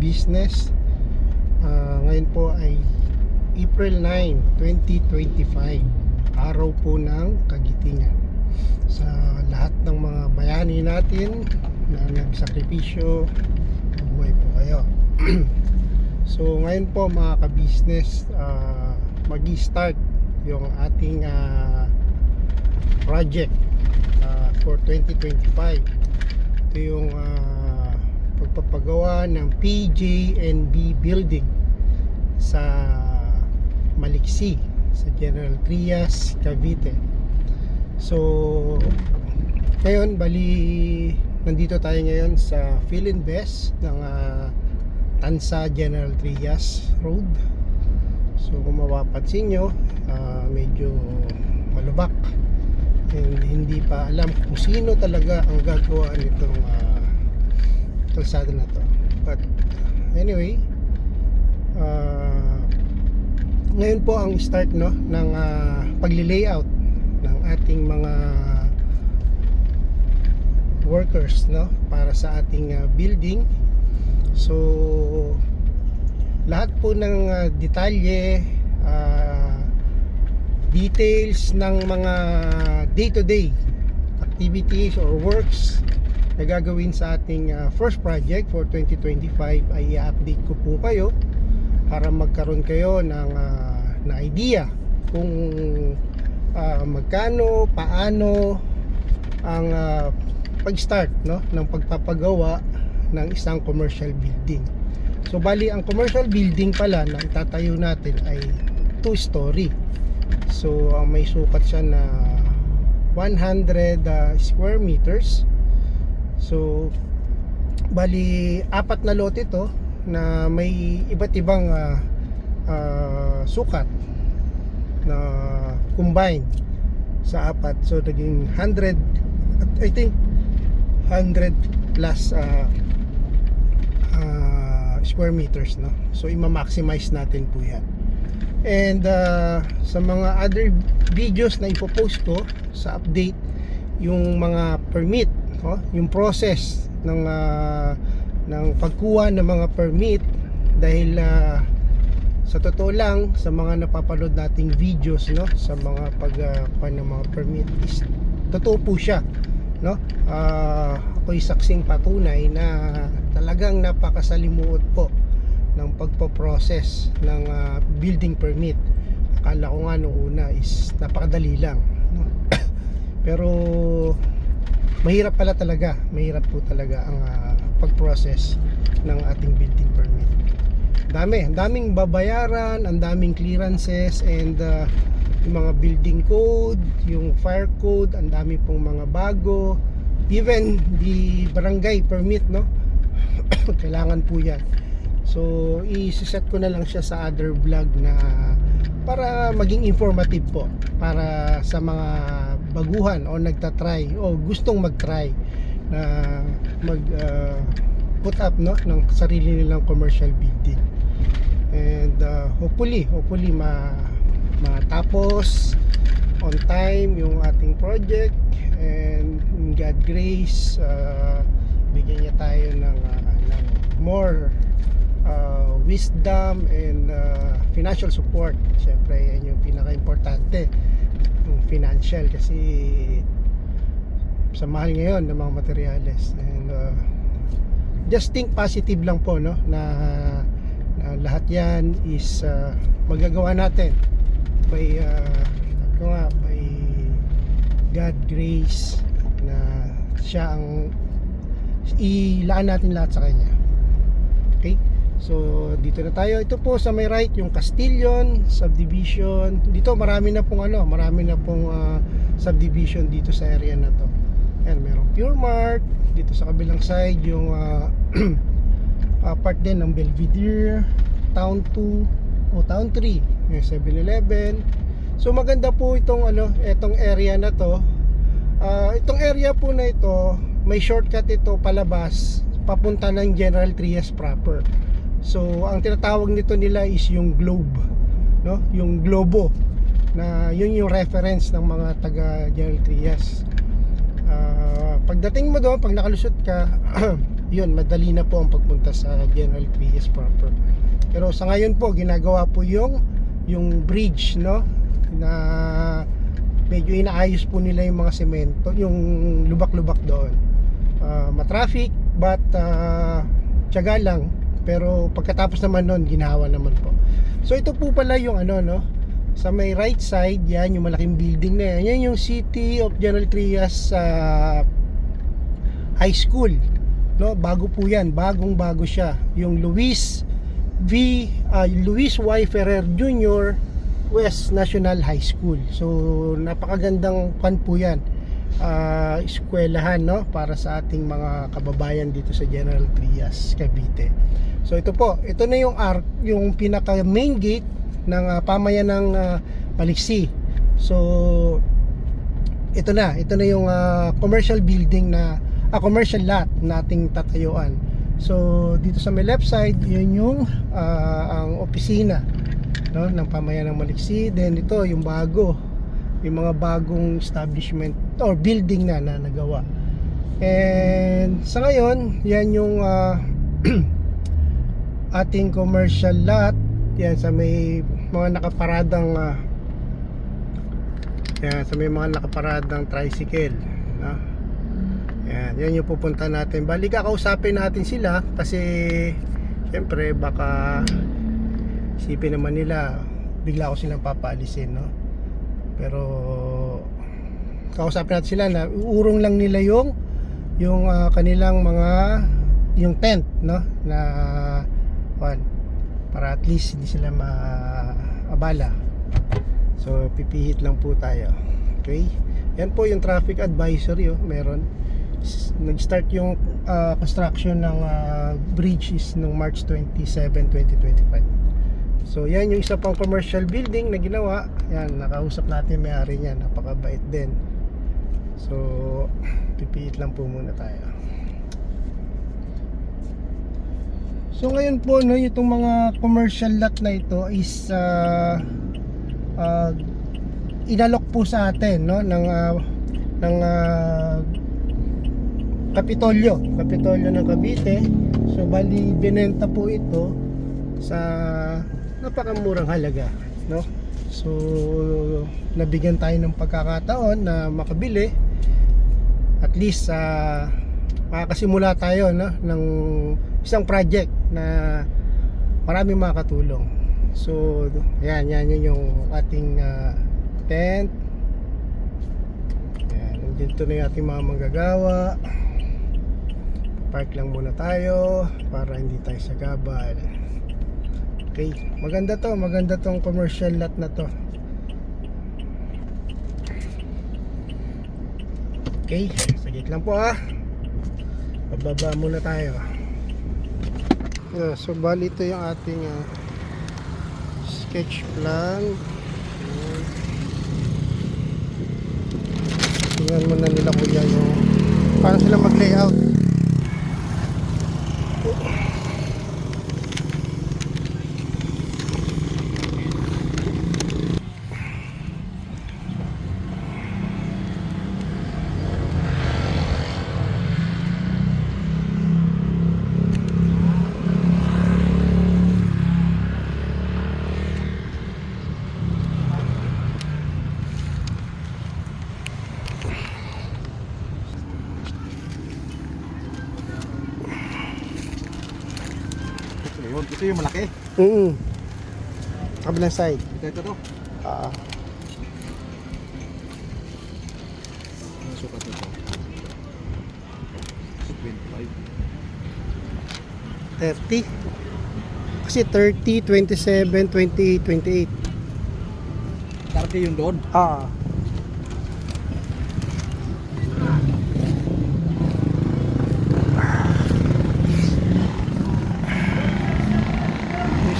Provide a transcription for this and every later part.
ka-business. Ngayon po ay April 9, 2025, araw po ng Kagitingan. Sa lahat ng mga bayani natin na nagsakripisyo, mabuhay po kayo. So ngayon po mga ka-business, mag-i-start yung ating project for 2025. Ito yung pagpapagawa ng PJNB building sa Maliksi, sa General Trias, Cavite. So ngayon, bali nandito tayo ngayon sa Philinvest ng Tansa General Trias Road. So kung mapapansin nyo, medyo malubak and hindi pa alam kung sino talaga ang gagawa nitong kalsada na to. But anyway, ngayon po ang start ng pagli-layout ng ating mga workers para sa ating building. So lahat po ng detalye, details ng mga day-to-day activities or works na gagawin sa ating first project for 2025 ay i-update ko po kayo para magkaroon kayo ng idea kung magkano, paano ang pag-start ng pagpapagawa ng isang commercial building. So bali ang commercial building pala na itatayo natin ay 2-story. So may sukat siya na 100 square meters. So bali 4 na lote ito na may iba't ibang sukat na combined sa 4. So naging 100, I think 100 plus square meters, so i-maximize natin po yan. And sa mga other videos na ipopost ko sa update, yung mga permit, yung process ng pagkuha ng mga permit, dahil sa totoo lang, sa mga napapanood nating videos sa mga pagkuha ng mga permit is totoo po siya. Ako'y saksing patunay na talagang napakasalimuot po ng pagpo-process ng building permit. Akala ko nga nung una is napakadali lang, pero mahirap pala talaga. Mahirap po talaga ang pag-process ng ating building permit. Ang daming babayaran, ang daming clearances, and yung mga building code, yung fire code, ang dami pong mga bago. Even the barangay permit, kailangan po yan. So i-set ko na lang siya sa other vlog na para maging informative po para sa mga baguhan o nagtatry o gustong mag-try na put up ng sarili nilang commercial building. And hopefully matapos on time yung ating project, and in God grace bigyan niya tayo ng more wisdom and financial support. Siyempre yan yung pinaka-importante, yung financial, kasi sa mahal ngayon ng mga materyales. And just think positive lang po na lahat yan is magagawa natin by by God grace, na siya ang ilaan natin lahat sa kanya. Okay, so dito na tayo. Ito po sa may right yung Castillon subdivision. Dito marami na pong subdivision dito sa area na to. Ayan, merong Pure Mart dito sa kabilang side, yung part din ng Belvedere, Town 2 o Town 3, yung 7-Eleven. So maganda po itong etong area na to. Itong area po na ito, may shortcut ito palabas papunta ng General Trias proper. So ang tinatawag nito nila is yung globe, yung globo, na yun yung reference ng mga taga General Trias. Pagdating mo doon, pag nakalusot ka yun, madali na po ang pagpunta sa General Trias proper. Pero sa ngayon po, ginagawa po yung bridge, no, na medyo inaayos po nila yung mga semento, yung lubak-lubak doon. Matraffic, but tiyaga lang. Pero pagkatapos naman nun, ginawa naman po. So ito po pala yung ano, no, sa may right side, yan yung malaking building na yan. Yan yung City of General Trias High School, no? Bago po yan, bagong-bago siya. Yung Luis Y. Ferrer Jr. West National High School. So napakagandang pan po yan, eskwelahan, no, para sa ating mga kababayan dito sa General Trias, Cavite. So ito po, ito na yung pinaka main gate ng pamayanang Maliksi. So ito na yung commercial building na commercial lot nating tatayuan. So dito sa may left side, yun yung ang opisina, no, ng pamayanang Maliksi. Then ito yung mga bagong establishment or building na nagawa. And sa ngayon, yan yung ating commercial lot. Yan sa may mga nakaparadang tricycle, no? Yan yung pupunta natin. Bali kakausapin natin sila kasi syempre baka isipin naman nila bigla ko silang papaalisin, no? Pero kausapin natin sila na uurong lang nila yung kanilang yung tent, no, na para at least hindi sila maabala. So pipihit lang po tayo. Okay, yan po yung traffic advisory, meron. Nag-start yung construction ng bridge is noong March 27, 2025. So yan yung isa pang commercial building na ginawa. Yan, nakausap natin may-ari niya, napakabait din. So pipihit lang po muna tayo. So ngayon po, no, itong mga commercial lot na ito is inalok po sa atin, no, ng Kapitolyo ng Cavite. So bali binenta po ito sa napakamurang halaga, no? So nabigyan tayo ng pagkakataon na makabili. At least makakasimula tayo, no, ng isang project na maraming makakatulong. So yan yung ating tent. Yan, dito na yung ating mga manggagawa. Park lang muna tayo para hindi tayo sagabal. Okay, maganda tong commercial lot na to. Okay, saglit lang po Bababa muna tayo. So bali ito yung ating sketch plan. Tingnan muna nila kuya yung paano sila mag-layout. Ito yung malaki. Kabilang side. Ito to. Sukat ito. 25. 30. Kasi 30, 27, 28, 28. 30 yung doon.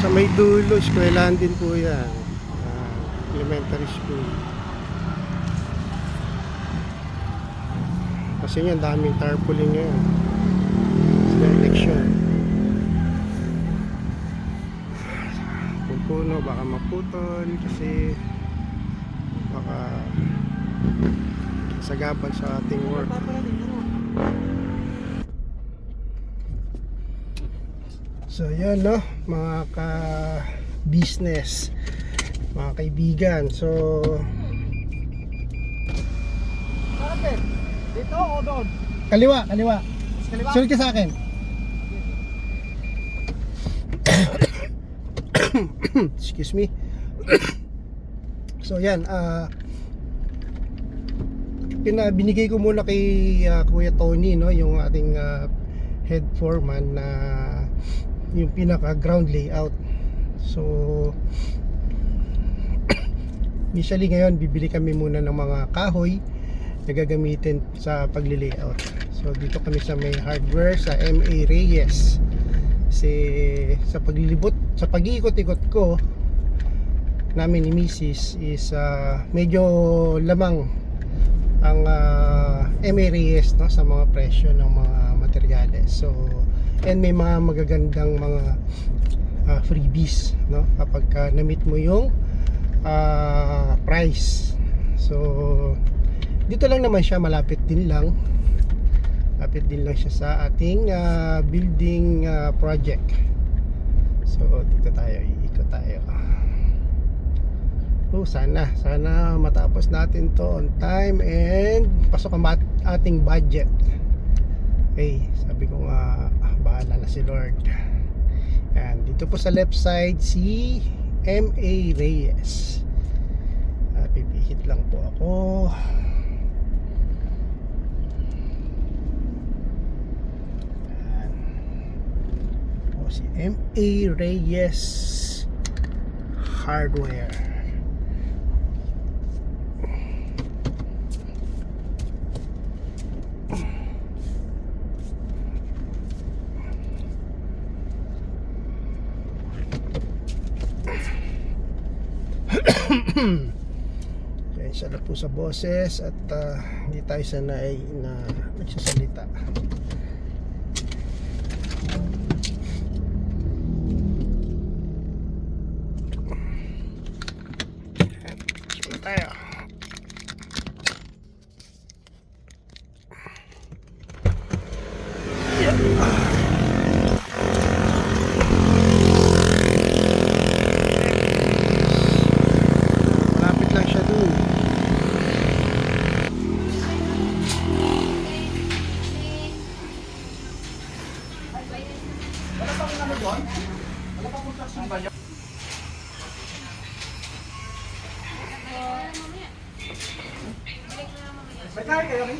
Sa may dulo, eskwelahan din po yan. Elementary school. Kasi yan, daming tarpaulin ngayon. Sa election. Kung puno, baka maputol kasi baka sagabal sa ating work. So yan no, mga ka-business, mga kaibigan. So Saan? Dito o doon? kaliwa, kaliwa. Kaliwa? Sunod ka sa akin. Excuse me. So yan, binigay ko muna kay Kuya Tony, no, yung ating head foreman na yung pinaka ground layout. So initially ngayon bibili kami muna ng mga kahoy na gagamitin sa pagli-layout. So dito kami sa may hardware sa MA Reyes. Kasi sa paglilibot, sa pag-iikot-ikot ko namin ni Mrs. is medyo lamang ang MA Reyes, no, sa mga presyo ng mga materyales. So and may mga magagandang mga freebies, no, kapag na-meet mo yung price. So dito lang naman siya, malapit din lang siya sa ating building project. So dito tayo, iikot tayo. Sana matapos natin to on time and pasok ang ating budget. Okay, sabi ko nga bahala na si Lord. Yan, dito po sa left side si MA Reyes. Pipihit lang po ako. Yan. O, si MA Reyes Hardware. Siya na po sa boses at hindi tayo sanay na nagsasalita. Sige tayo. Malapit lang siya dun. Wala pang ano doon? Wala pang construction ba yun? May kain kayo rin?